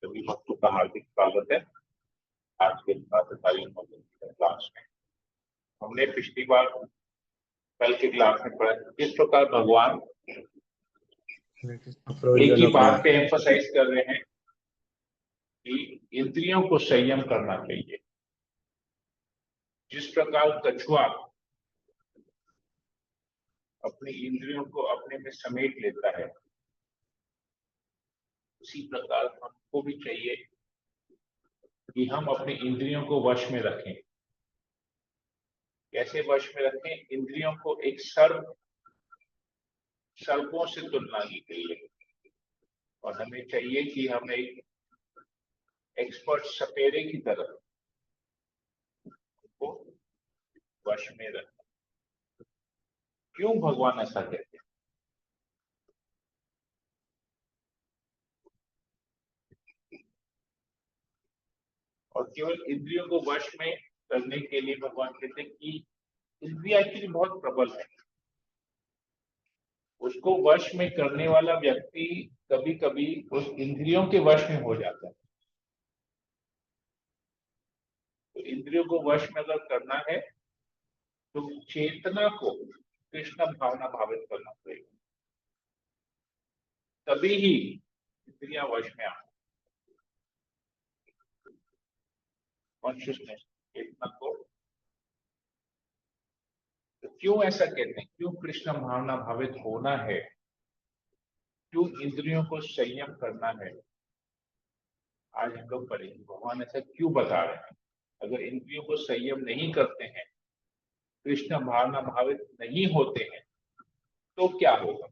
सभी भक्तों का हार्दिक स्वागत है आज के क्लास में। हमने पिछली बार कल के क्लास में पढ़ा किस प्रकार भगवान एक ही बात पे एम्फसाइज कर रहे हैं कि इंद्रियों को संयम करना चाहिए। जिस प्रकार कछुआ अपनी इंद्रियों को अपने में समेट लेता है, उसी प्रकार हमको भी चाहिए कि हम अपनी इंद्रियों को वश में रखें। कैसे वश में रखें? इंद्रियों को एक सर्पों से तुलना की गई है और हमें चाहिए कि हम एक एक्सपर्ट सपेरे की तरह को वश में रखें। क्यों भगवान ऐसा कहते हैं? और केवल इंद्रियों को वश में करने के लिए भगवान कहते हैं कि इंद्रिया एक्चुअली बहुत प्रबल है। उसको वश में करने वाला व्यक्ति कभी कभी उस इंद्रियों के वश में हो जाता है। तो इंद्रियों को वश में अगर करना है तो चेतना को कृष्ण भावना भावित करना पड़ेगा, तभी ही इंद्रियां वश में आ कॉन्शियसनेस चेतना को। तो क्यों ऐसा कहते हैं? क्यों कृष्ण भावना भावित होना है? क्यों इंद्रियों को संयम करना है? आज हम लोग पढ़ेंगे भगवान ऐसा क्यों बता रहे हैं। अगर इंद्रियों को संयम नहीं करते हैं, कृष्ण भावना भावित नहीं होते हैं, तो क्या होगा?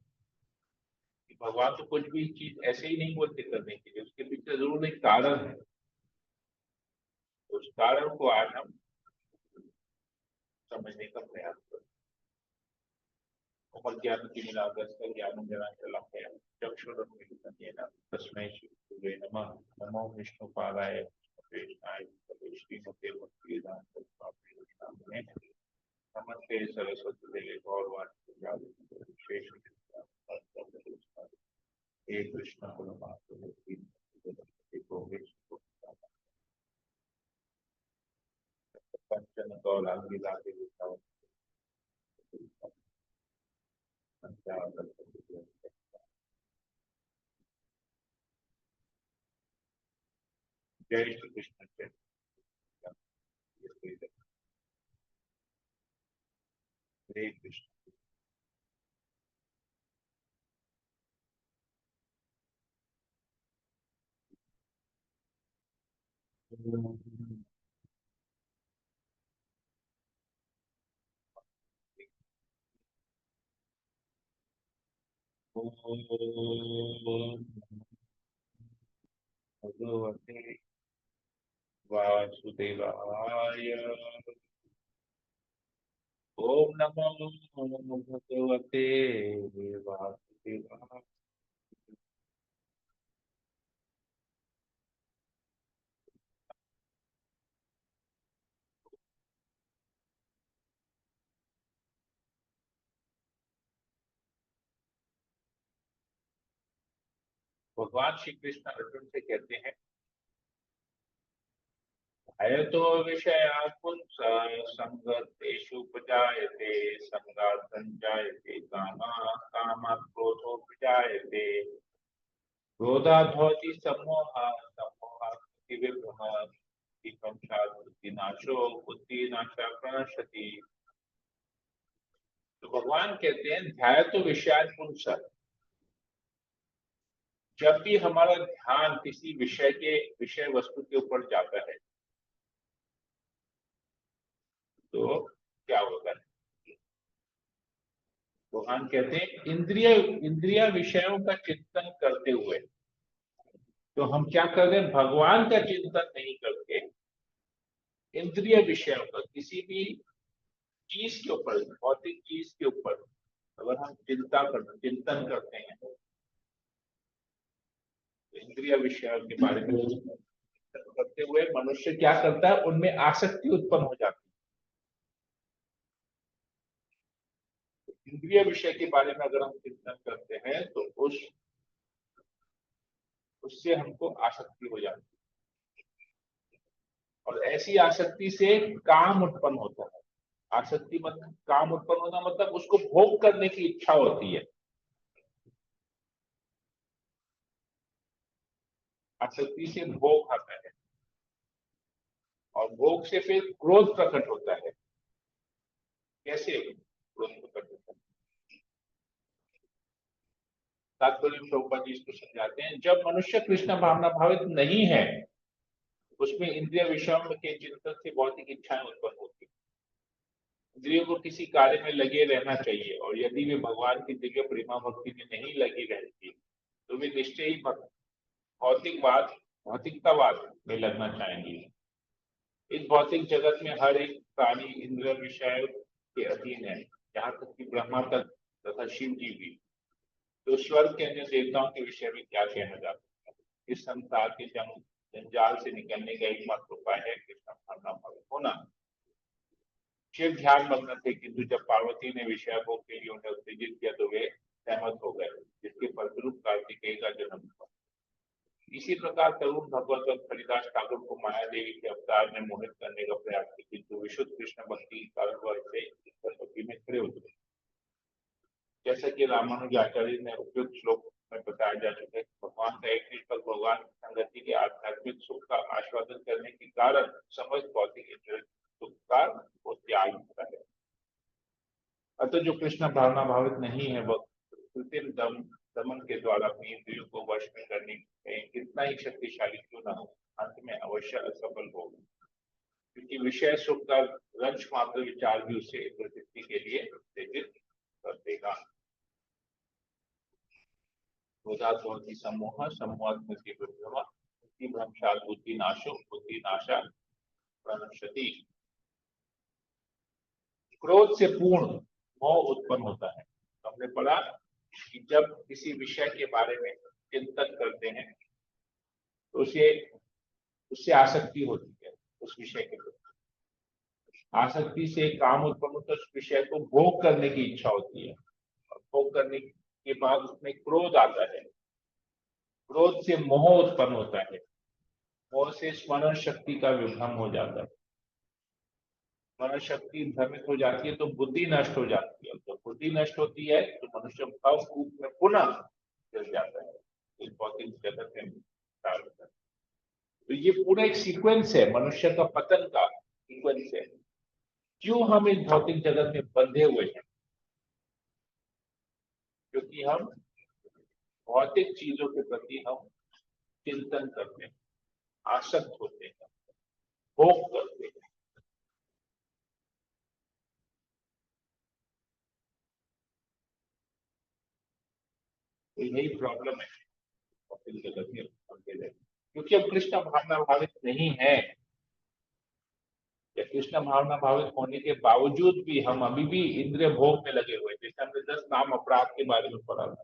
भगवान तो कुछ भी चीज ऐसे ही नहीं बोलते करने के लिए, उसके पीछे जरूर एक कारण है। उस कारण को आज हम समझने का प्रयास करें। ज्ञान की ज्ञान चक्षुरुन्मीलितं तस्मै श्रीगुरुवे नमः। नमो विष्णुपादाय कृष्णाय श्रीमते भक्तिवेदांत स्वामी नामिने। नमस्ते सरस्वती देवे गौरवाणी शेष हे कृष्ण परमात्मा पंचन गौरांगी लागे जय श्री कृष्ण। हरे कृष्ण। भगवते वासुदेवाय। ओम नमो भगवते वासुदेवाय। भगवान श्री कृष्ण अर्जुन से कहते हैं, तो विषया पुंस संगतेषु उपजायते संगात् संजायते कामः कामात् क्रोधोपजायते क्रोधात् भवति सम्मोहः सम्मोहात् बुद्धिविभ्रमः बुद्धिभ्रंशात् बुद्धिनाशो बुद्धिनाशात् प्रणश्यति। तो भगवान कहते हैं ध्याय तो विषयान् पुंस। जब भी हमारा ध्यान किसी विषय वस्तु के ऊपर जाता है तो क्या होगा? भगवान कहते हैं इंद्रिय विषयों का चिंतन करते हुए। तो हम क्या कर रहे हैं? भगवान का चिंतन नहीं करके इंद्रिय विषयों का किसी भी चीज के ऊपर, भौतिक चीज के ऊपर अगर हम चिंतन करते हैं तो इंद्रिय विषयों के बारे में चिंतन करते हुए मनुष्य क्या करता है? उनमें आसक्ति उत्पन्न हो जाती है। इंद्रिय विषय के बारे में अगर हम चिंतन करते हैं तो उससे हमको आसक्ति हो जाती है। और ऐसी आसक्ति से काम उत्पन्न होता है। आसक्ति मतलब काम उत्पन्न होना, मतलब उसको भोग करने की इच्छा होती है। आसक्ति से भोग आता है और भोग से फिर क्रोध प्रकट होता है। कैसे क्रोध प्रकट होता है? तात्पर्य प्रभुपाद जी इसको समझाते हैं, जब मनुष्य कृष्ण भावना भावित नहीं है, उसमें इंद्रिय विषयों के चिंतन से भौतिक इच्छाएं उत्पन्न होती है। इंद्रियों को किसी कार्य में लगे रहना चाहिए, और यदि वे भगवान की दिव्य प्रेमा भक्ति में नहीं लगी रहती तो वे निश्चय ही भौतिकतावाद में लगना चाहेंगे। इस भौतिक जगत में हर एक प्राणी इंद्रिय विषय के अधीन है, यहाँ तक कि ब्रह्मा तक तथा शिव जी भी। तो स्वर्ग के अन्य देवताओं के विषय में क्या कहना जाता है? इस संसार के जंजाल से निकलने का एकमात्र उपाय है कृष्ण भावना भावित होना। शिव ध्यान मग्न थे, किंतु जब पार्वती ने विषय भोग के लिए उन्हें उत्तेजित किया तो वे सहमत हो गए, जिसके फलस्वरूप कार्तिकेय का जन्म हुआ। इसी प्रकार तरुण भगवत और हरिदास ठाकुर को माया देवी के अवतार ने मोहित करने का प्रयास किया, किंतु विशुद्ध कृष्ण भक्ति कारणवश से सरस्वती में खड़े उतरे। जैसा कि रामानुजाचार्य ने उपयुक्त श्लोक में बताया जा चुका है, भगवान का एक निष्पक्ष भगवान संगति के आध्यात्मिक सुख का आस्वादन करने के कारण समस्त भौतिक सुख का वो त्याग होता है। अतः जो कृष्ण भावना भावित नहीं है, वह कृत्रिम दमन के द्वारा अपनी इंद्रियों को वश में करने में कितना ही शक्तिशाली क्यों न हो, अंत में अवश्य असफल होगा, क्योंकि विषय सुख का रंश मात्र विचार भी उसे प्रसिद्धि के लिए उत्तेजित कर देगा। समूह समूहात्मक भ्रमशाल बुद्धि नाशो बुद्धि नाशा प्रणश्यति। क्रोध से पूर्ण मोह उत्पन्न होता है। हमने पढ़ा कि जब किसी विषय के बारे में चिंतन करते हैं तो उससे आसक्ति होती है उस विषय के प्रति। आसक्ति से काम उत्पन्न होता है, उस विषय को भोग करने की इच्छा होती है, और भोग करने के बाद उसमें क्रोध आता है। क्रोध से मोह उत्पन्न होता है, मोह से स्मरण शक्ति का विभ्रम हो जाता है, स्मरण शक्ति भ्रमित हो जाती है तो बुद्धि नष्ट हो जाती है, तो बुद्धि नष्ट होती है तो मनुष्य भवकूप में पुनः गिर जाता है, इस भौतिक जगत में होता है। तो ये पूरा एक सीक्वेंस है, मनुष्य का पतन का सीक्वेंस है। क्यों हम इस भौतिक जगत में बंधे हुए हैं? क्योंकि हम भौतिक चीजों के प्रति हम चिंतन करते हैं, आसक्त होते हैं, भोग करते हैं। तो यही प्रॉब्लम है भौतिक जगत में बंधे रहने, क्योंकि हम कृष्ण भावना भावित नहीं है, या कृष्ण भावना भावित होने के बावजूद भी हम अभी भी इंद्रिय भोग में लगे हुए। जैसे हमने 10 नाम अपराध के बारे में पढ़ा था,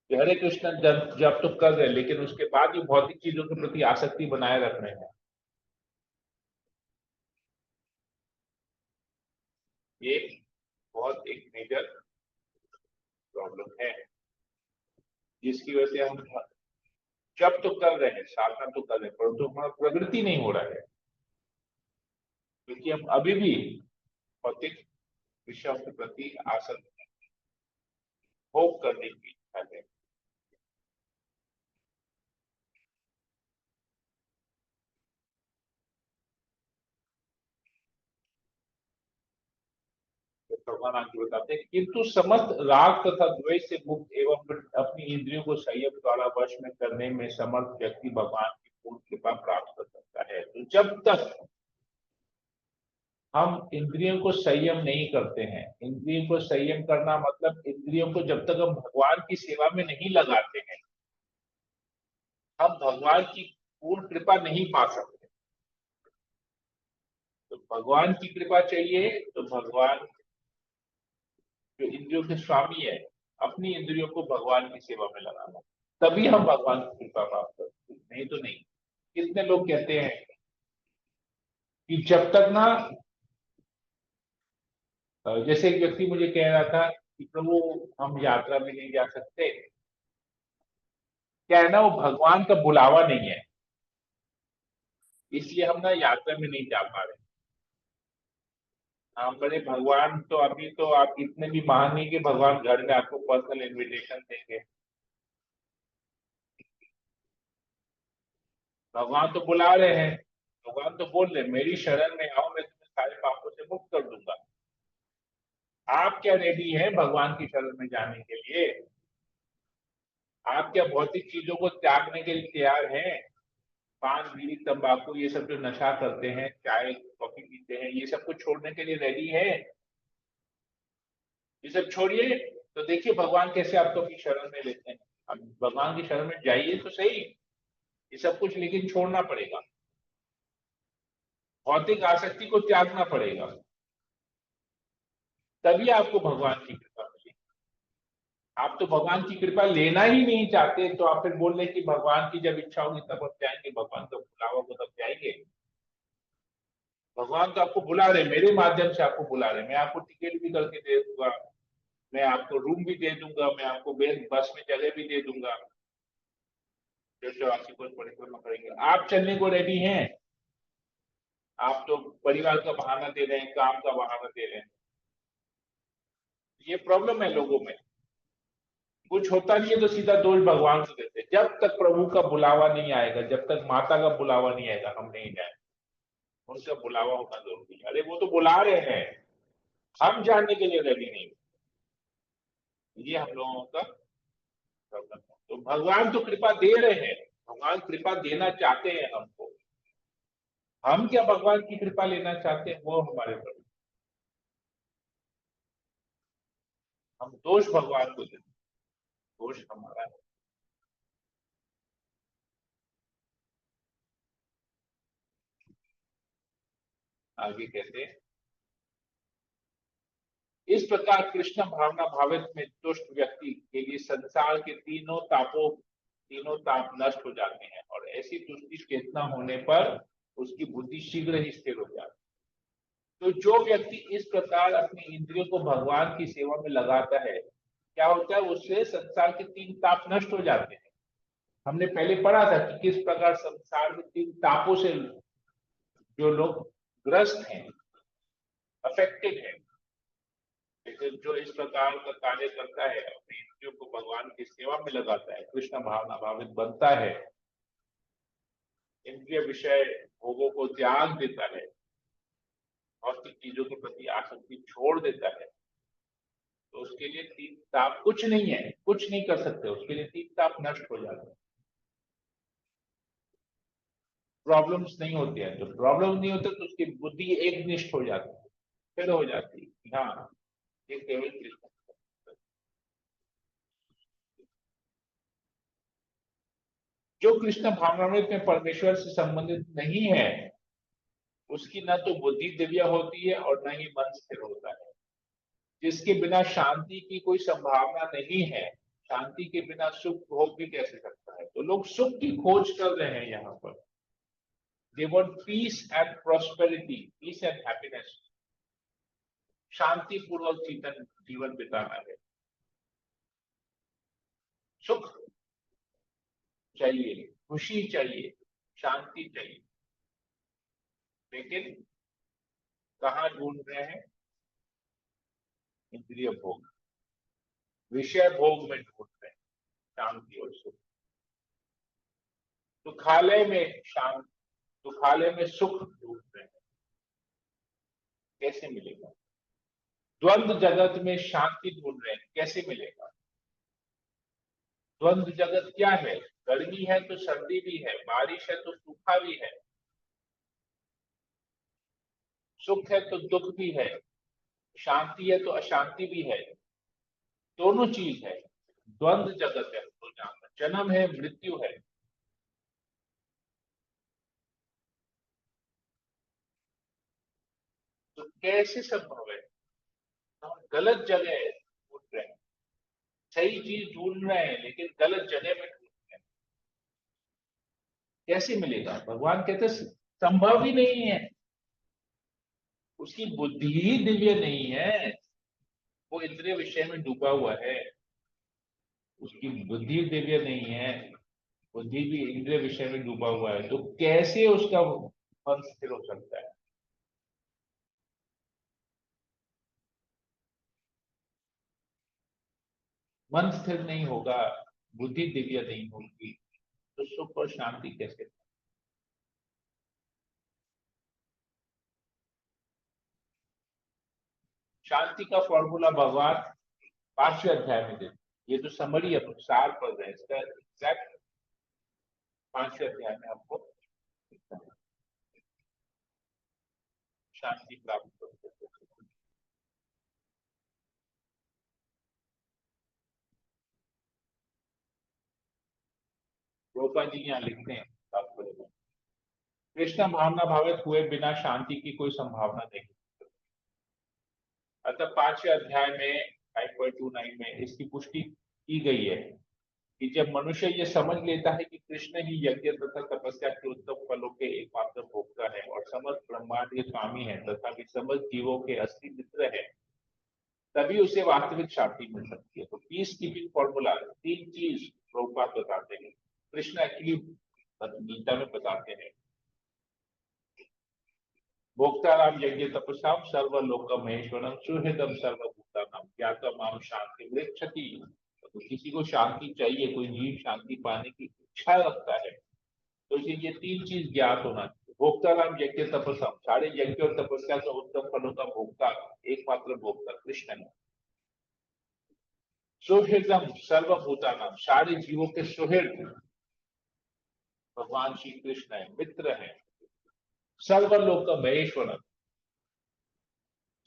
हरे कृष्ण जब तो कर रहे, लेकिन उसके बाद भी भौतिक चीजों के प्रति आसक्ति बनाए रख रहे हैं। ये बहुत एक मेजर प्रॉब्लम है, जिसकी वजह से हम जब तो कर रहे हैं, साधना तो कर रहे हैं, परंतु हमारा प्रगति नहीं हो रहा है, क्योंकि हम अभी भी भौतिक विषयों के प्रति आसक्त, भोग करने की इच्छा है। तो भगवान आगे बताते हैं, किंतु समस्त राग तथा द्वेष से मुक्त एवं अपनी इंद्रियों को संयम द्वारा वश में करने में समर्थ व्यक्ति भगवान की पूर्ण कृपा प्राप्त कर सकता है। तो जब तक हम इंद्रियों को संयम नहीं करते हैं, इंद्रियों को संयम करना मतलब इंद्रियों को जब तक हम भगवान की सेवा में नहीं लगाते हैं, हम भगवान की पूर्ण कृपा नहीं पा सकते। तो भगवान की कृपा चाहिए तो भगवान जो इंद्रियों के स्वामी है, अपनी इंद्रियों को भगवान की सेवा में लगाना, तभी हम भगवान की कृपा प्राप्त करते हैं, नहीं तो नहीं। कितने लोग कहते हैं कि जब तक ना, जैसे एक व्यक्ति मुझे कह रहा था कि प्रभु हम यात्रा में नहीं जा सकते, क्या है ना, वो भगवान का बुलावा नहीं है, इसलिए हम ना यात्रा में नहीं जा पा रहे। हाँ, बड़े भगवान तो अभी तो आप इतने भी महान नहीं कि भगवान घर में आपको पर्सनल इनविटेशन देंगे। भगवान तो बुला रहे हैं, भगवान तो बोल रहे हैं, मेरी शरण में आओ, मैं तुम्हें सारे पापों से मुक्त कर दूंगा। आप क्या रेडी हैं भगवान की शरण में जाने के लिए? आप क्या भौतिक चीजों को त्यागने के लिए तैयार हैं? पान बीड़ी तंबाकू ये सब जो नशा करते हैं, चाय कॉफी पीते हैं, ये सब कुछ छोड़ने के लिए रेडी है? ये सब छोड़िए, तो देखिए भगवान कैसे आपको अपनी शरण में लेते हैं। अब भगवान की शरण में जाइए तो सही, ये सब कुछ लेकिन छोड़ना पड़ेगा, भौतिक आसक्ति को त्यागना पड़ेगा, तभी आपको भगवान की कृपा मिलेगी। आप तो भगवान की कृपा लेना ही नहीं चाहते, तो आप फिर बोल रहे कि भगवान की जब इच्छा होगी तब आप जाएंगे, भगवान का बुलावा को तब जाएंगे। भगवान तो आपको बुला रहे, मेरे माध्यम से आपको बुला रहे, मैं आपको टिकट भी करके दे दूंगा, मैं आपको रूम भी दे दूंगा, मैं आपको बस में जगह भी दे दूंगा, जो चौरासी को परिक्रमा करेंगे। आप चलने को रेडी हैं? आप तो परिवार का बहाना दे रहे हैं, काम का बहाना दे रहे हैं। ये प्रॉब्लम है लोगों में, कुछ होता नहीं है तो सीधा दोष भगवान को देते हैं। जब तक प्रभु का बुलावा नहीं आएगा, जब तक माता का बुलावा नहीं आएगा, हम नहीं जाए। उनका बुलावा होना जरूरी है। अरे वो तो बुला रहे हैं, हम जानने के लिए रेडी नहीं। ये हम लोगों का प्रॉब्लम है। तो भगवान तो कृपा दे रहे हैं, भगवान कृपा देना चाहते हैं हमको, हम क्या भगवान की कृपा लेना चाहते हैं, वो हमारे पर। हम दोष भगवान को देते, दोष हमारा है। आगे कहते हैं, इस प्रकार कृष्ण भावना भावित में तुष्ट व्यक्ति के लिए संसार के तीनों ताप नष्ट हो जाते हैं, और ऐसी तुष्टि चेतना होने पर उसकी बुद्धि शीघ्र ही स्थिर हो जाती है। तो जो व्यक्ति इस प्रकार अपनी इंद्रियों को भगवान की सेवा में लगाता है, क्या होता है, उससे संसार के तीन ताप नष्ट हो जाते हैं। हमने पहले पढ़ा था कि किस प्रकार संसार के तीन तापों से जो लोग ग्रस्त हैं, अफेक्टेड है। लेकिन जो इस प्रकार का कार्य करता है, अपनी इंद्रियों को भगवान की सेवा में लगाता है, कृष्ण भावना भावित बनता है, इंद्रिय विषय भोगों को त्याग देता है, भौतिक चीजों के प्रति आसक्ति छोड़ देता है, तो उसके लिए तीन ताप कुछ नहीं है, कुछ नहीं कर सकते, उसके लिए तीन ताप नष्ट हो जाते हैं। प्रॉब्लम्स नहीं होती है, तो प्रॉब्लम नहीं होते तो उसकी बुद्धि एक निष्ठ हो जाती है, फिर हो जाती है। हाँ, ये केवल कृष्ण। जो कृष्ण भावनामृत में परमेश्वर से संबंधित नहीं है, उसकी न तो बुद्धि दिव्य होती है और न ही मन स्थिर होता है। जिसके बिना शांति की कोई संभावना नहीं है, शांति के बिना सुख भोग भी कैसे सकता है? तो लोग सुख की खोज कर रहे हैं यहाँ पर। They want peace and prosperity, peace and happiness, शांति पूर्वक जीवन बिताना है। सुख चाहिए, खुशी चाहिए, शांति चाहिए, लेकिन कहाँ ढूंढ रहे हैं? इंद्रिय भोग, विषय भोग में ढूंढ रहे हैं शांति और सुख। सुखालय में शांति, सुखालय में सुख ढूंढ रहे हैं, कैसे मिलेगा? द्वंद्व जगत में शांति ढूंढ रहे हैं, कैसे मिलेगा? द्वंद्व जगत क्या है? गर्मी है तो सर्दी भी है, बारिश है तो सूखा भी है, सुख है तो दुख भी है, शांति है तो अशांति भी है, दोनों चीज है। द्वंद्व जगत है, तो जन्म है, मृत्यु है। तो कैसे संभव है? हम गलत जगह ढूंढ रहे हैं, सही चीज ढूंढ रहे हैं लेकिन गलत जगह में ढूंढ रहे हैं, कैसे मिलेगा? भगवान कहते संभव ही नहीं है, उसकी बुद्धि ही दिव्य नहीं है, वो इंद्रिय विषय में डूबा हुआ है, उसकी बुद्धि दिव्य नहीं है। बुद्धि भी इंद्रिय विषय में डूबा हुआ है, तो कैसे उसका मन स्थिर हो सकता है? मन स्थिर नहीं होगा, बुद्धि दिव्य नहीं होगी, तो सुख और शांति कैसे? शांति का फॉर्मूला भगवान 5वें अध्याय में दे, ये तो समरी है, सार पढ़ रहे हैं, इसका एग्जैक्ट 5वें अध्याय में आपको दिखता है, शांति प्राप्त कर सकते हैं। गोपाल जी यहाँ लिखते हैं तात्पर्य में, कृष्ण भावना भावित हुए बिना शांति की कोई संभावना नहीं। अतः 5वें अध्याय में 9.29 में इसकी पुष्टि की गई है कि जब मनुष्य ये समझ लेता है कि कृष्ण ही यज्ञ तथा तपस्या के उत्तम फलों के एकमात्र भोक्ता है और समस्त ब्रह्मांड के स्वामी है तथा भी समस्त जीवों के असली मित्र है, तभी उसे वास्तविक शांति मिल सकती है। तो पीस कीपिंग फॉर्मूला 3 चीज प्रभुपाद बताते हैं, कृष्ण एक्चुअली गीता में बताते हैं। भोक्ताराम यज्ञ तपसाम सर्वलोक महेश्वरम सुहृदम सर्वभूतानाम ज्ञातम माम शांति मृक्षति। तो किसी को शांति चाहिए, कोई जीव शांति पाने की इच्छा रखता है, तो इसे ये 3 चीज ज्ञात होना चाहिए। भोक्ताराम यज्ञ तपसाम, सारे यज्ञ और तपस्या का उत्तम फलों का भोक्ता, एकमात्र भोक्ता कृष्ण है। सुहृदम सर्वभूतानाम, सारे जीवों के सुहृद भगवान श्री कृष्ण है, मित्र है। सर्वलोक महेश्वरम,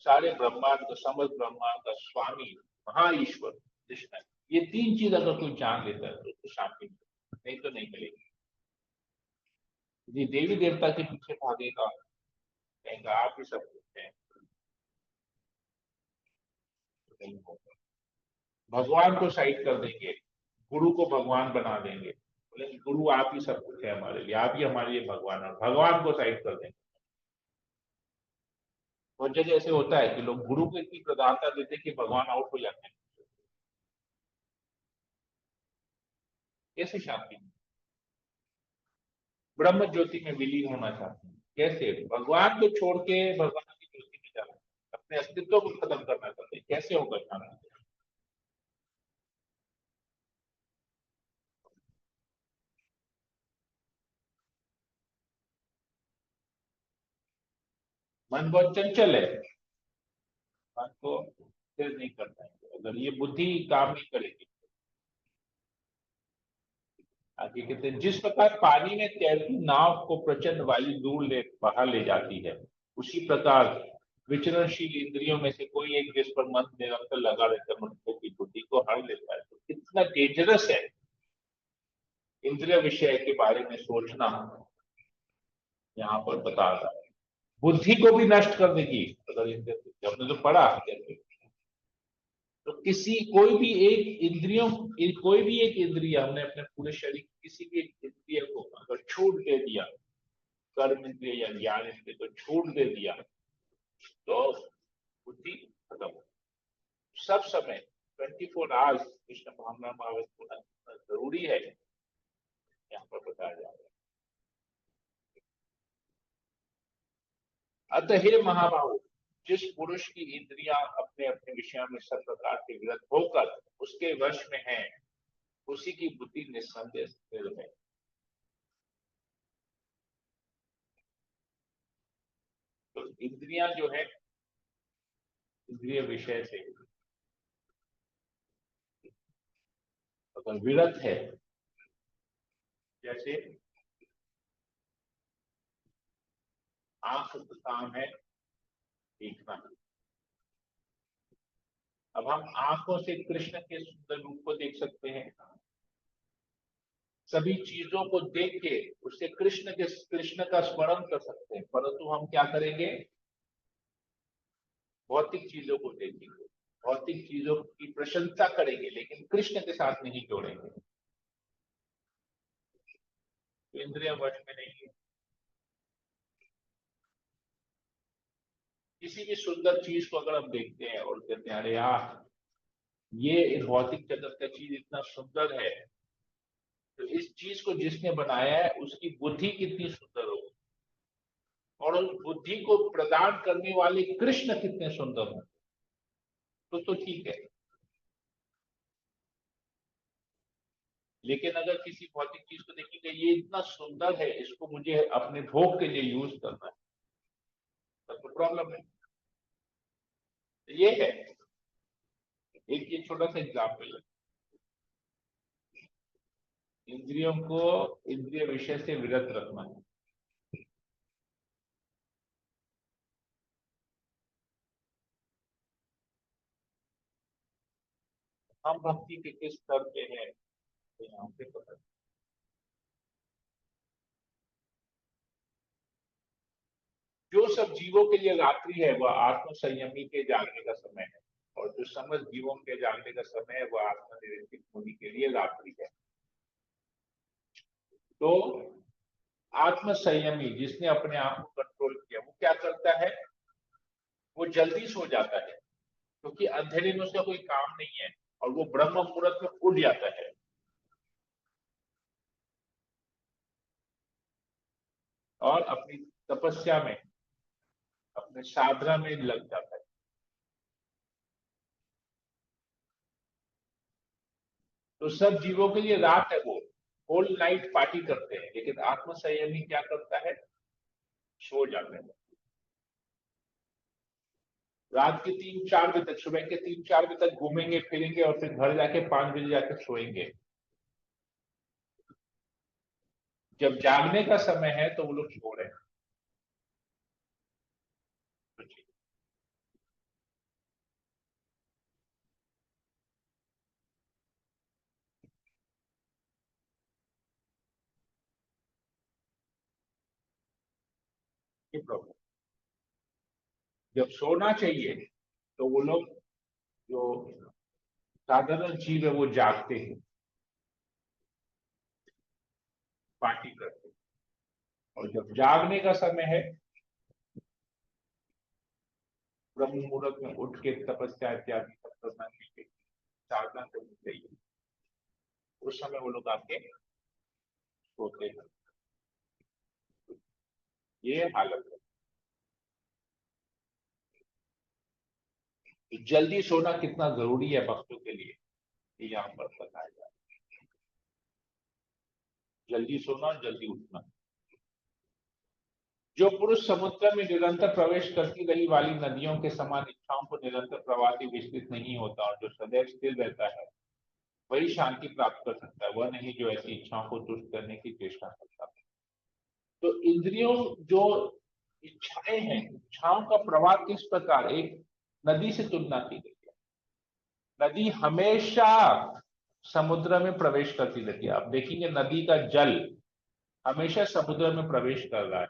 सारे ब्रह्मांड का, समस्त ब्रह्मांड का स्वामी महा ईश्वर कृष्ण है। ये 3 चीज अगर कोई जान लेता है तो उसको शांति मिलेगी, नहीं तो नहीं मिलेगी। यदि देवी देवता के पीछे भागेगा, कहेगा आप ही सब कुछ है, तो नहीं होगा। भगवान को साइड कर देंगे, गुरु को भगवान बना देंगे, बोले गुरु आप ही सब कुछ है हमारे लिए, आप ही हमारे लिए भगवान है, भगवान को साइड कर देंगे। बहुत जगह ऐसे होता है कि लोग गुरु को इतनी प्रधानता देते हैं कि भगवान आउट हो जाते हैं। कैसे शांति? ब्रह्म ज्योति में विलीन होना चाहते हैं, कैसे? भगवान को छोड़ के भगवान की ज्योति में जाना, अपने अस्तित्व को खत्म करना चाहते हैं, कैसे होगा शांति? मन बहुत चंचल है, मन को स्थिर नहीं करता है, अगर ये बुद्धि काम नहीं करेगी। आगे कहते हैं, जिस प्रकार पानी में तैरती नाव को प्रचंड वायु दूर ले बाहर ले जाती है, उसी प्रकार विचरणशील इंद्रियों में से कोई एक जिस पर मन निरंतर लगा रहता है, मनुष्य की बुद्धि को हर लेता है। तो कितना डेंजरस है इंद्रिय विषय के बारे में सोचना, यहाँ पर बता रहा है। बुद्धि को भी नष्ट कर देगी अगर इंद्रिय, हमने तो पढ़ा कैसे। तो किसी कोई भी एक इंद्रियों, कोई भी एक इंद्रिय, हमने अपने पूरे शरीर किसी भी एक इंद्रिय को अगर छूट दे दिया, कर्म इंद्रिय या ज्ञान इंद्रिय को छूट दे दिया, तो बुद्धि खत्म। सब समय 24 आवर्स कृष्ण भावना भावित होना जरूरी है, यहाँ पर बताया जा रहा है। अतः हे महाबाहु, जिस पुरुष की इंद्रियां अपने अपने विषयों में सब प्रकार के विरत होकर उसके वश में है, उसी की बुद्धि निस्संदेह स्थिर है। तो इंद्रियां जो है, इंद्रिय विषय से अगर विरत है, जैसे आंख का काम है देखना, अब हम आंखों से कृष्ण के सुंदर रूप को देख सकते हैं, सभी चीजों को देख के उससे कृष्ण का स्मरण कर सकते हैं, परंतु हम क्या करेंगे? भौतिक चीजों को देखेंगे, भौतिक चीजों की प्रशंसा करेंगे, लेकिन कृष्ण के साथ नहीं जोड़ेंगे, तो इंद्रिय वश में नहीं है। किसी भी सुंदर चीज को अगर हम देखते हैं और कहते हैं अरे यार, ये भौतिक जगत का चीज इतना सुंदर है, तो इस चीज को जिसने बनाया है उसकी बुद्धि कितनी सुंदर होगी, और उस बुद्धि को प्रदान करने वाले कृष्ण कितने सुंदर होंगे, तो ठीक है। लेकिन अगर किसी भौतिक चीज को देखेंगे ये इतना सुंदर है, इसको मुझे अपने भोग के लिए यूज करना है, तब तो प्रॉब्लम है। ये है एक ये छोटा सा एग्जाम्पल है। इंद्रियों को इंद्रिय विषय से विरत रखना है। हम भक्ति के किस स्तर पे हैं, तो यहाँ पे पता है। जो सब जीवों के लिए रात्रि है वह आत्म संयमी के जानने का समय है, और जो समस्त जीवों के जानने का समय है वह आत्मनिरीक्षित मुनि के लिए रात्रि है। तो आत्म संयमी जिसने अपने आप को कंट्रोल किया वो क्या करता है, वो जल्दी सो जाता है, क्योंकि अंधेरे में उसका कोई काम नहीं है, और वो ब्रह्म मुहूर्त में उठ जाता है और अपनी तपस्या में, अपने साधना में लग जाता है। तो सब जीवों के लिए रात है, वो होल नाइट पार्टी करते हैं, लेकिन आत्म संयमी क्या करता है, सो जाते हैं। रात के 3-4 बजे तक, सुबह के 3-4 बजे तक घूमेंगे फिरेंगे, और फिर घर जाके 5 बजे जाके सोएंगे। जब जागने का समय है तो वो लोग सो रहे हैं। ये प्रॉब्लम, जब सोना चाहिए तो वो लोग, जो साधारण जीव है वो जागते हैं, पार्टी करते हैं। और जब जागने का समय है, ब्रह्म मुहूर्त में उठ के तपस्या इत्यादि सब करना चाहिए, साधना करनी चाहिए, उस समय वो लोग आके सोते हैं। ये हालत है। तो जल्दी सोना कितना जरूरी है भक्तों के लिए, ये यहाँ पर बताया जाए। जल्दी सोना और जल्दी उठना। जो पुरुष समुद्र में निरंतर प्रवेश करती रही वाली नदियों के समान इच्छाओं को निरंतर प्रवाह से विचलित नहीं होता, और जो सदैव स्थिर रहता है, वही शांति प्राप्त कर सकता है, वह नहीं जो ऐसी इच्छाओं को तुष्ट करने की चेष्टा करता है। तो इंद्रियों, जो इच्छाएं हैं, इच्छाओं का प्रवाह किस प्रकार, एक नदी से तुलना की गई है। नदी हमेशा समुद्र में प्रवेश करती रहती है। आप देखेंगे नदी का जल हमेशा समुद्र में प्रवेश कर रहा है।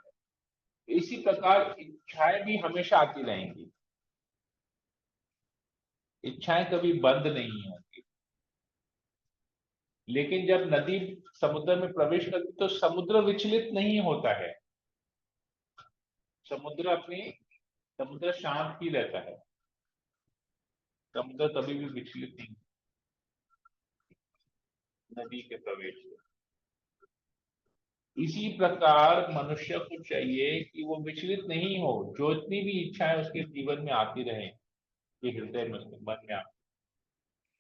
इसी प्रकार इच्छाएं भी हमेशा आती रहेंगी, इच्छाएं कभी बंद नहीं होंगी। लेकिन जब नदी समुद्र में प्रवेश करती तो समुद्र विचलित नहीं होता है, समुद्र अपनी, समुद्र शांत ही रहता है, समुद्र कभी भी विचलित नहीं नदी के प्रवेश से। इसी प्रकार मनुष्य को चाहिए कि वो विचलित नहीं हो, जो इतनी भी इच्छाएं उसके जीवन में आती रहे, ये हृदय में उसके मन में आती,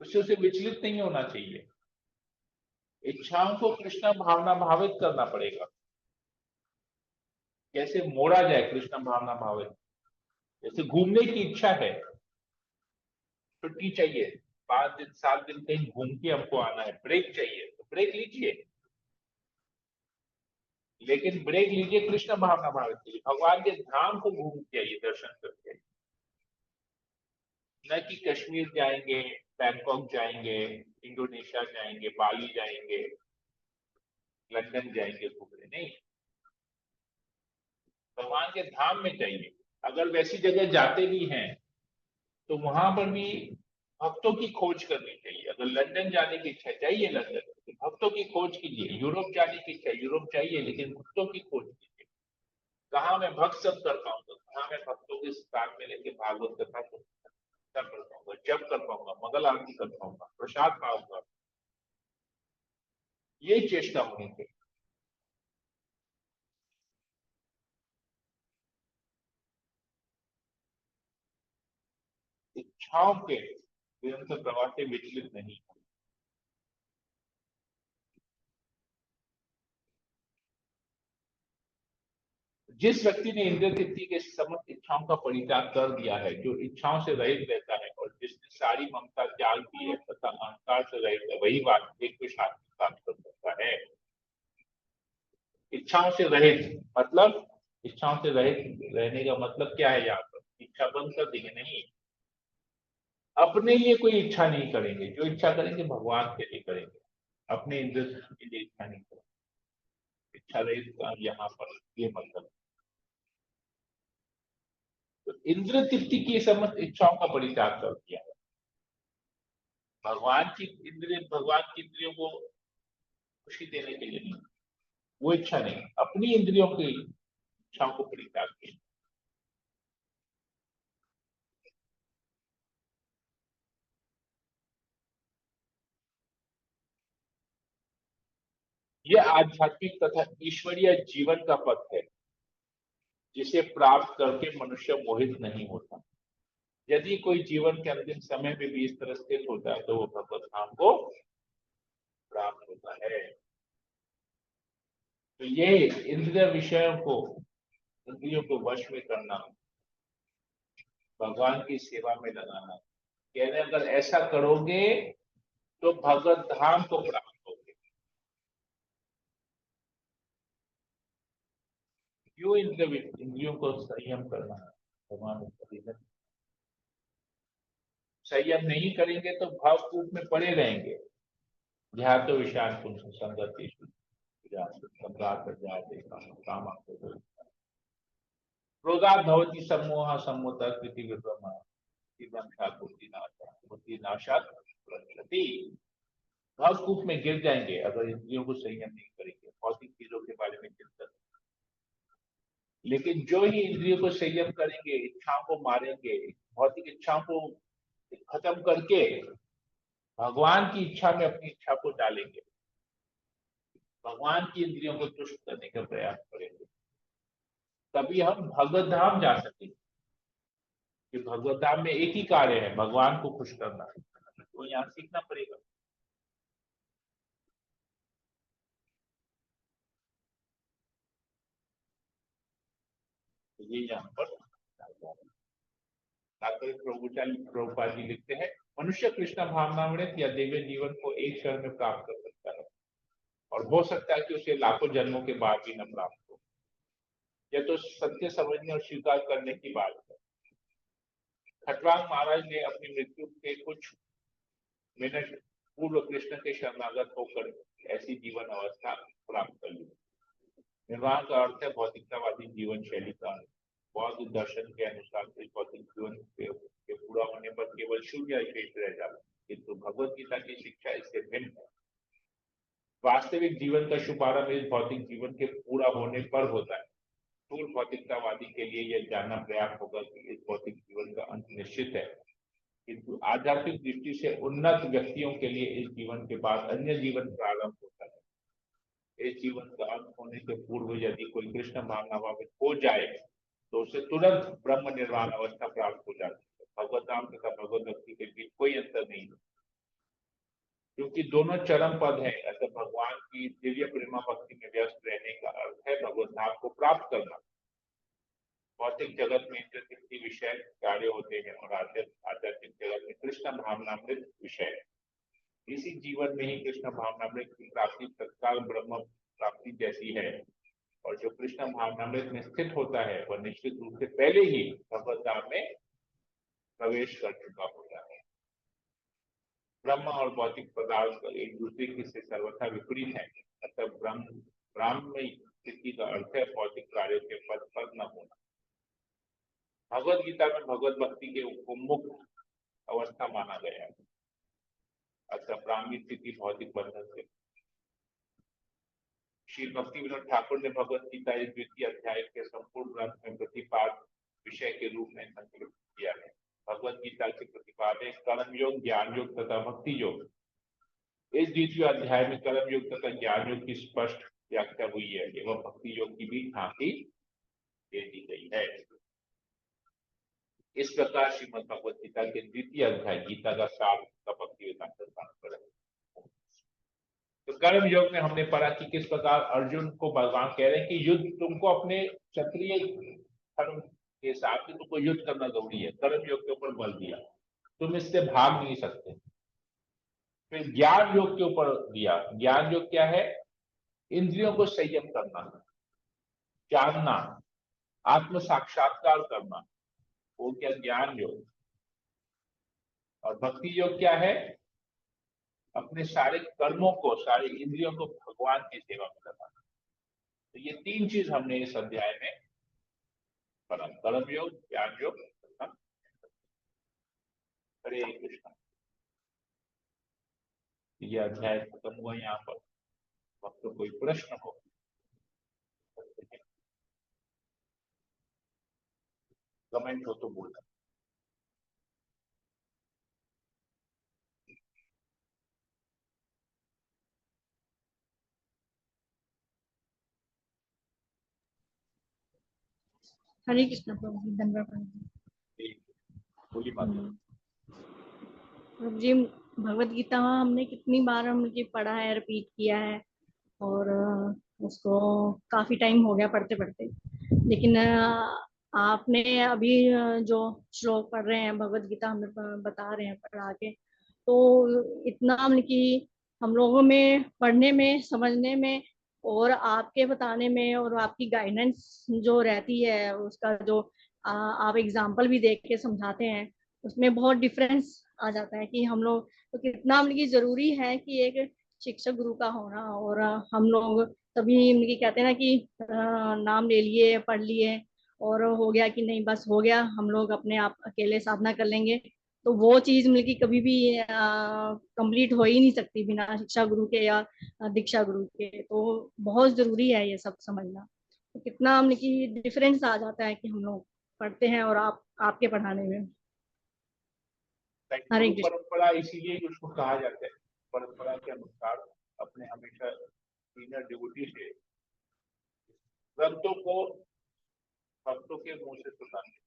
उससे उसे विचलित नहीं होना चाहिए। इच्छाओं को कृष्ण भावना भावित करना पड़ेगा। कैसे मोड़ा जाए कृष्ण भावना भावित, जैसे घूमने की इच्छा है, छुट्टी चाहिए, 5 दिन 7 दिन कहीं घूम के हमको आना है, ब्रेक चाहिए तो ब्रेक लीजिए, लेकिन ब्रेक लीजिए कृष्ण भावना भावित कीजिए, भगवान के धाम को घूम के आइए, दर्शन करके आइए। न कि कश्मीर जाएंगे, बैंकॉक जाएंगे, इंडोनेशिया जाएंगे, बाली जाएंगे, लंदन जाएंगे घूमने, नहीं, भगवान के धाम में जाइए। अगर वैसी जगह जाते भी हैं तो वहां पर भी भक्तों की खोज करनी चाहिए। अगर लंदन जाने की इच्छा है, जाइए लंदन, तो भक्तों की खोज कीजिए। यूरोप जाने की इच्छा है, यूरोप जाइए, लेकिन भक्तों की खोज कीजिए। कहाँ मैं भक्त सब कर पाऊंगा, कहाँ मैं भक्तों के साथ में लेके भागवत कथा कर पाऊंगा, जब कर पाऊंगा, मंगल आरती कर पाऊंगा, प्रसाद पाऊंगा। ये चेष्टा होनी चाहिए। इच्छाओं के निरंतर प्रवाह से विचलित नहीं। जिस व्यक्ति ने इंद्रिय तृप्ति के समस्त इच्छाओं का परित्याग कर दिया है, जो इच्छाओं से रहित रहता है और जिसने सारी ममता त्याग दी है तथा अहंकार से रहित है, वही वास्तविक को शांति प्राप्त कर सकता है। इच्छाओं से रहित मतलब, इच्छाओं से रहित रहने का मतलब क्या है? यहाँ पर इच्छा बंद कर देंगे नहीं, अपने लिए कोई इच्छा नहीं करेंगे। जो इच्छा करेंगे भगवान के लिए करेंगे, अपने इंद्रिय के लिए इच्छा नहीं करेंगे। इच्छा रहित का यहाँ पर ये मतलब। तो इंद्र तृप्ति की समस्त इच्छाओं का परित्याग कर दिया है। भगवान की इंद्रिय, भगवान की इंद्रियों को खुशी देने के लिए नहीं, वो इच्छा नहीं, अपनी इंद्रियों की इच्छाओं को परित्याग किया। यह आध्यात्मिक तथा ईश्वरीय जीवन का पथ है, जिसे प्राप्त करके मनुष्य मोहित नहीं होता। यदि कोई जीवन के अंतिम समय में भी इस तरह स्थित होता है तो वो भगवत धाम को प्राप्त होता है। तो ये इंद्रिय विषयों को, इंद्रियों को वश में करना, भगवान की सेवा में लगाना, कह रहे अगर ऐसा करोगे तो भगवत धाम को प्राप्त होगे। क्यों इंद्रियों को संयम करना है? भगवान संयम नहीं करेंगे तो भाव कूप में पड़े रहेंगे। ध्यान तो विषान पुरुष संगति सम्राट क्रोधात् भवति सम्मोहः सम्मोहः कृति विभ्रमः बुद्धिनाशात् प्रचलति। भावकूप में गिर जाएंगे अगर इंद्रियों को संयम नहीं करेंगे, भौतिक चीजों के बारे में चिंतन। लेकिन जो ही इंद्रियों को संयम करेंगे, इच्छाओं को मारेंगे, भौतिक इच्छाओं को खत्म करके भगवान की इच्छा में अपनी इच्छा को डालेंगे, भगवान की इंद्रियों को तुष्ट करने का प्रयास करेंगे, तभी हम भगवत धाम जा सकेंगे। कि भगवत धाम में एक ही कार्य है, भगवान को खुश करना, तो यहाँ सीखना पड़ेगा। तो ये यहाँ पर प्रभुपाद जी लिखते हैं, मनुष्य कृष्ण भावनामृत या दिव्य जीवन को एक क्षण में प्राप्त कर सकता है, और हो सकता है कि उसे लाखों जन्मों के बाद भी न प्राप्त हो। यह तो सत्य समझने और स्वीकार करने की बात है। खटवांग महाराज ने अपनी मृत्यु के कुछ मिनट पूर्व कृष्ण के शरणागत होकर ऐसी जीवन अवस्था प्राप्त कर ली। निर्वाण का अर्थ है भौतिकतावादी जीवन शैली का। बौद्ध दर्शन के अनुसार इस भौतिक जीवन के पूरा होने पर केवल शून्य शेष रह जाता, किंतु भगवत गीता की शिक्षा इससे भिन्न है। वास्तविक जीवन का शुभारंभ इस भौतिक जीवन के पूरा होने पर होता है। स्थूल भौतिकतावादी के लिए यह जानना पर्याप्त होगा कि इस भौतिक जीवन का अंत निश्चित है, किंतु आध्यात्मिक दृष्टि से उन्नत व्यक्तियों के लिए इस जीवन के बाद अन्य जीवन प्रारंभ होता है। इस जीवन का अंत होने से पूर्व यदि कोई कृष्ण भावनाभावित हो जाए तो उसे तुरंत ब्रह्म निर्वाण अवस्था प्राप्त हो जाती है। भगवत नाम तथा भगवत भक्ति के बीच कोई अंतर नहीं है, क्योंकि दोनों चरम पद है। अतः भगवान की दिव्य प्रेमा भक्ति में व्यस्त रहने का अर्थ है भगवत धाम को प्राप्त करना। भौतिक जगत में इंद्र तृप्ति विषय कार्य होते हैं और आध्यात्मिक जगत में कृष्ण भावनामृत विषय। इसी जीवन में ही कृष्ण भावनामृत की प्राप्ति तत्काल ब्रह्म प्राप्ति जैसी है, और जो कृष्ण भावनामृत में स्थित होता है वह निश्चित रूप से पहले ही भगवत धाम में प्रवेश कर चुका होता है। ब्रह्म और भौतिक पदार्थ एक दूसरे की से सर्वथा विपरीत है। अतः ब्रह्म ब्राह्म में स्थिति का अर्थ है भौतिक कार्यों के पद पर न होना। भगवत गीता में भगवत भक्ति के उन्मुख अवस्था माना गया है। अतः ब्राह्मी स्थिति भौतिक बंधन से। श्री भक्ति विनोद ठाकुर ने भगवत गीता इस द्वितीय अध्याय के संपूर्ण ग्रंथ में प्रतिपाद विषय के रूप में संकलित किया है। भगवत गीता के प्रतिपाद है कर्म योग, ज्ञान योग तथा भक्ति योग। इस द्वितीय अध्याय में कर्म योग तथा ज्ञान योग की स्पष्ट व्याख्या हुई है एवं भक्ति योग की भी झांकी दे दी गई है। इस प्रकार श्रीमद् भगवत गीता के द्वितीय अध्याय गीता का सार का भक्ति वेदांत तात्पर्य है। तो कर्म योग में हमने पढ़ा कि किस प्रकार अर्जुन को भगवान कह रहे हैं कि युद्ध तुमको अपने क्षत्रिय धर्म के हिसाब से तुमको युद्ध करना जरूरी है। कर्म योग के ऊपर बल दिया, तुम इससे भाग नहीं सकते। फिर ज्ञान योग के ऊपर दिया, ज्ञान योग क्या है? इंद्रियों को संयम करना, जानना, आत्म साक्षात्कार करना, वो क्या? ज्ञान योग। और भक्ति योग क्या है? अपने सारे कर्मों को, सारे इंद्रियों को भगवान की सेवा में लगाना। तो ये तीन चीज हमने इस अध्याय में पढ़ा, कर्म योग, ज्ञान योग तथा। हरे कृष्ण। ये अध्याय खत्म हुआ यहाँ पर। वक्त कोई प्रश्न हो? कमेंट हो तो बोलना। हरे कृष्ण प्रभु जी, धन्यवाद प्रभु जी। बोली माता। प्रभु जी, भगवत गीता हमने कितनी बार हमने पढ़ा है, रिपीट किया है, और उसको काफी टाइम हो गया पढ़ते पढ़ते। लेकिन आपने अभी जो श्लोक पढ़ रहे हैं भगवत गीता हमें बता रहे हैं पढ़ा के, तो इतना मतलब कि हम लोगों में पढ़ने में, समझने में, और आपके बताने में, और आपकी गाइडेंस जो रहती है उसका जो आप एग्जाम्पल भी देख के समझाते हैं, उसमें बहुत डिफरेंस आ जाता है कि हम लोग तो कितना मतलब कि जरूरी है कि एक शिक्षक गुरु का होना। और हम लोग तभी मतलब कि कहते हैं ना कि नाम ले लिए, पढ़ लिए, और हो गया कि नहीं बस हो गया, हम लोग अपने आप अकेले साधना कर लेंगे, तो वो चीज मतलब कि कभी भी कंप्लीट हो ही नहीं सकती बिना शिक्षा गुरु के या दीक्षा गुरु के। तो बहुत जरूरी है ये सब समझना। तो कितना मतलब कि डिफरेंस आ जाता है कि हम लोग पढ़ते हैं और आप आपके पढ़ाने में। हरे गुरु कृष्ण। परंपरा इसीलिए उसको कहा जाता है। परंपरा के अनुसार अपने हमेशा सीनियर डिवोटी से ग्रंथों को भक्तों के मुंह से सुनाते हैं,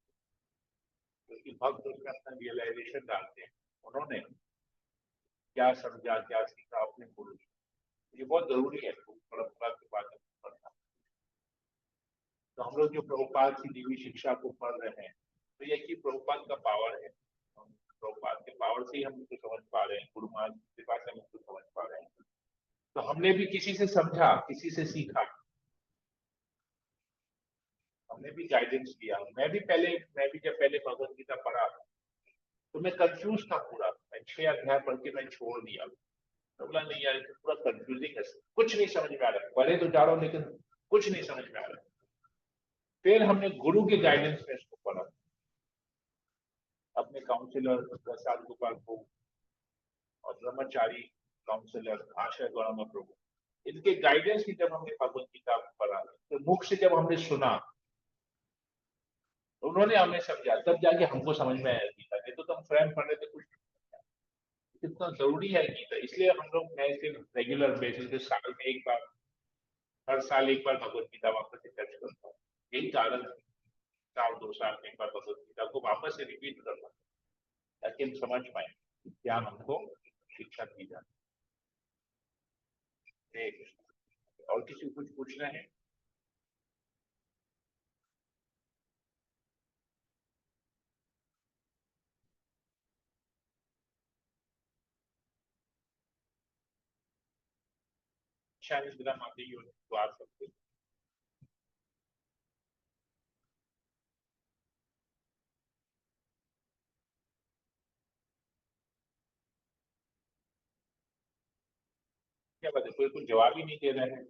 क्योंकि भक्त उसमें अपना रियलाइजेशन डालते हैं, उन्होंने क्या समझा, क्या सीखा अपने गुरु से। ये बहुत जरूरी है परंपरा के बारे में पढ़ना। तो हम लोग जो प्रभुपाद की दी हुई शिक्षा को पढ़ रहे हैं, तो ये कि प्रभुपाद का पावर है। प्रभुपाद के पावर से ही हम उसको समझ पा रहे हैं, गुरु महाराज की कृपा से हम उसको समझ पा रहे हैं। तो हमने भी किसी से समझा, किसी से सीखा, हमने भी गाइडेंस लिया। मैं भी जब पहले भगवत गीता पढ़ा तो मैं कंफ्यूज था पूरा। मैं 6 अध्याय पढ़ के मैं छोड़ दिया। तो बोला नहीं यार, ये पूरा कंफ्यूजिंग है, कुछ नहीं समझ में आ रहा। पढ़े तो जा रहा हूँ लेकिन कुछ नहीं समझ में आ रहा। फिर हमने गुरु के गाइडेंस में इसको पढ़ा, अपने काउंसिलर प्रसाद गोपाल को और ब्रह्मचारी काउंसिलर आशय गौरव प्रभु, इनके गाइडेंस की जब हमने भगवत गीता पढ़ा, तो मुख से जब हमने सुना, तो उन्होंने हमें समझा, तब जाके हमको समझ में आया गीता। नहीं तो हम स्वयं पढ़ रहे थे, कुछ कितना जरूरी है गीता। इसलिए हम लोग, मैं इसे रेगुलर बेसिस पे साल में एक बार, हर साल एक बार भगवत गीता वापस से टच करता हूँ। यही कारण है, साल 2 साल में एक बार भगवत गीता को वापस से रिपीट करना, ताकि हम समझ पाए, ज्ञान हमको शिक्षा दी जाती है। और किसी को कुछ पूछना है? शायद इंदिरा माता जी तो आ सकते। क्या बात है, कोई कुछ जवाब ही नहीं दे रहे हैं।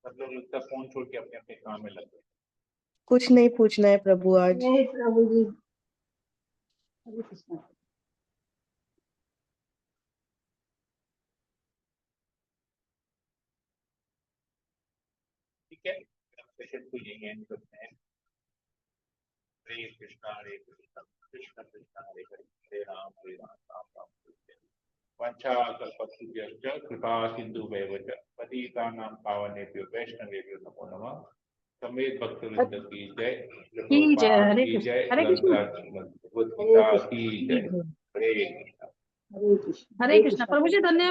सब लोग लगता फोन छोड़ के अपने अपने काम में लग गए। कुछ नहीं पूछना है प्रभु आज। नहीं प्रभु जी। हरे कृष्ण। ठीक है, सेशन को यही एंड करते हैं। हरे कृष्णा कृष्ण कृष्ण हरे हरे, हरे राम राम राम हरे हरे। वंशाकल्पतरुभ्यश्च कृपा सिन्धुभ्येव च पतितानां पावनेभ्यो वैष्णवेभ्यो नमो नमः। समेत भक्तवृंद की जय, की जय। प्रभुपाद हरे की कृष्ण। जय, हरे कृष्ण। ग्रंथराज श्रीमद् भगवद गीता की जय। हरे कृष्ण। हरे कृष्ण। प्रभु जी धन्यवाद।